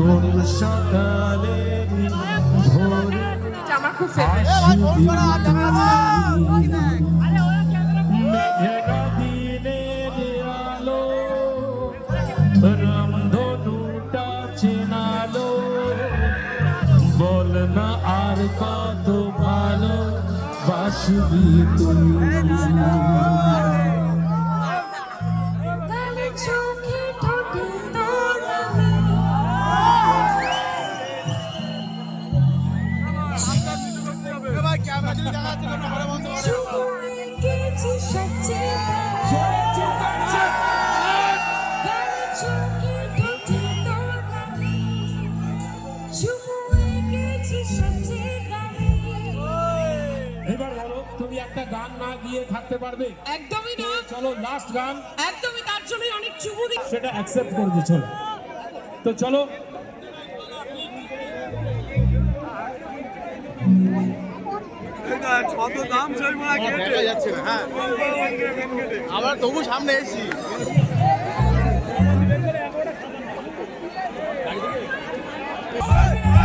কোন সকালে ভোরে আমার খুব ফেভারিট। মেঘেরা দিনের আলো রামধনুটা চেনালো বল না আর কত ভালো বাসবি তুই গালে চোখে ঠোঁটে তোর আমি চুমুয়ে গেছি সবচেয়ে গালে চোখে ঠোঁটে তোর আমি চুমুয়ে গেছি সবচেয়ে দামি। এবার বলো তুমি একটা গান না গিয়ে থাকতে পারবে? একদমই না, চলো লাস্ট গান, একদমই, তার জন্যই অনেক চুমু দিই। সেটা অ্যাকসেপ্ট করবে। চলো তো চলো কত দাম চাইবো না দেখা যাচ্ছে না। হ্যাঁ আবার তবু সামনে এসি হ্যাঁ